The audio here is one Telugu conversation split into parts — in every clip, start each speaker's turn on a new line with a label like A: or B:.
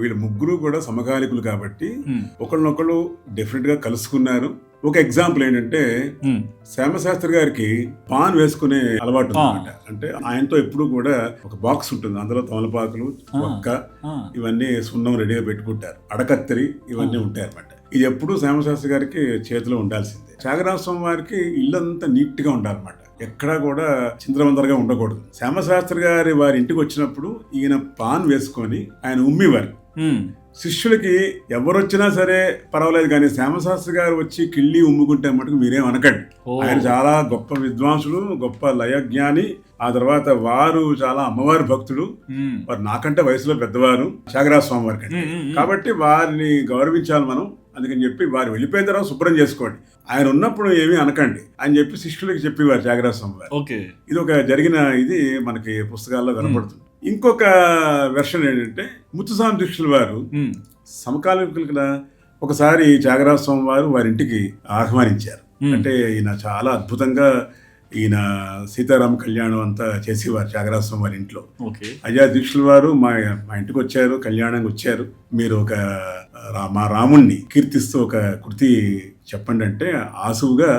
A: వీళ్ళు ముగ్గురు కూడా సమకాలికులు కాబట్టి ఒకళ్ళనొకళ్ళు డెఫినెట్ గా కలుసుకున్నారు. ఒక ఎగ్జాంపుల్ ఏంటంటే శ్యామశాస్త్రి గారికి పాన్ వేసుకునే అలవాటు ఉందన్నమాట. అంటే ఆయనతో ఎప్పుడు కూడా ఒక బాక్స్ ఉంటుంది, అందులో తమలపాకులు, ఒక్క, ఇవన్నీ సున్నం రెడీగా పెట్టుకుంటారు, అడకత్తరి ఇవన్నీ ఉంటాయి అనమాట. ఇది ఎప్పుడు శ్యామశాస్త్రి గారికి చేతిలో ఉండాల్సిందే. త్యాగరాజ స్వామి వారికి ఇల్లంతా నీట్ గా ఉండాలన్నమాట, ఎక్కడా కూడా చింద్రవందరగా ఉండకూడదు. శ్యామశాస్త్రి గారి వారి ఇంటికి వచ్చినప్పుడు ఈయన పాన్ వేసుకొని ఆయన ఉమ్మివారు. శిష్యులకి ఎవరొచ్చినా సరే పర్వాలేదు, కానీ శ్యామశాస్త్రి గారు వచ్చి కిళ్ళి ఉమ్ముకుంటే మటుకు మీరేం అనకండి. ఆయన చాలా గొప్ప విద్వాంసులు, గొప్ప లయజ్ఞాని. ఆ తర్వాత వారు చాలా అమ్మవారి భక్తుడు. వారు నాకంటే వయసులో పెద్దవారు త్యాగరాజ స్వామి వారి కంటే, కాబట్టి వారిని గౌరవించాలి మనం. అందుకని చెప్పి వారు వెళ్ళిపోయిన తర్వాత శుభ్రం చేసుకోండి, ఆయన ఉన్నప్పుడు ఏమీ అనకండి అని చెప్పి శిష్యులకి చెప్పేవారు త్యాగరాజ స్వామి వారు. ఇది ఒక జరిగిన ఇది మనకి పుస్తకాల్లో కనపడుతుంది. ఇంకొక వెర్షన్ ఏంటంటే ముత్తుస్వామి దీక్షితుల వారు సమకాలీకులు ఒకసారి త్యాగరాజ స్వామి వారు వారి ఇంటికి ఆహ్వానించారు. అంటే ఈయన చాలా అద్భుతంగా ఈయన సీతారామ కళ్యాణం అంతా చేసేవారు త్యాగరాజ స్వామి వారి ఇంట్లో. అయ్యా దీక్షితుల వారు మా ఇంటికి వచ్చారు, కళ్యాణానికి వచ్చారు, మీరు ఒక మా రాముణ్ణి కీర్తిస్తూ ఒక కృతి చెప్పండి అంటే ఆసువుగా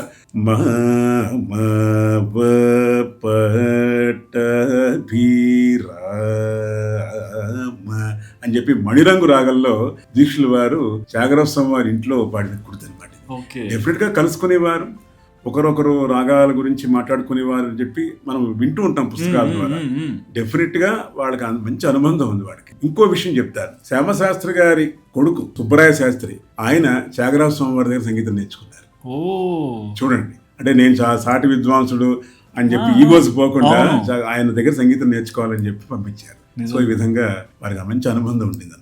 A: అని చెప్పి మణిరంగు రాగంలో దీక్షుల వారు త్యాగరాజ స్వామి వారి ఇంట్లో పాడిన కృతి అనమాట. డెఫినెట్ గా కలుసుకునేవారు, ఒకరొకరు రాగాల గురించి మాట్లాడుకునేవారు అని చెప్పి మనం వింటూ ఉంటాం పుస్తకాల ద్వారా. డెఫినెట్ గా వాళ్ళకి మంచి అనుబంధం ఉంది వాడికి. ఇంకో విషయం చెప్తారు, శ్యామశాస్త్రి గారి కొడుకు సుబ్బరాయ శాస్త్రి ఆయన త్యాగరాజ స్వామి వారి దగ్గర సంగీతం నేర్చుకున్నారు. చూడండి, అంటే నేను సాటి విద్వాంసుడు అని చెప్పి ఈగోస్ పోకుండా ఆయన దగ్గర సంగీతం నేర్చుకోవాలని చెప్పి పంపించారు. సో ఈ విధంగా వారికి మంచి అనుబంధం ఉండింది.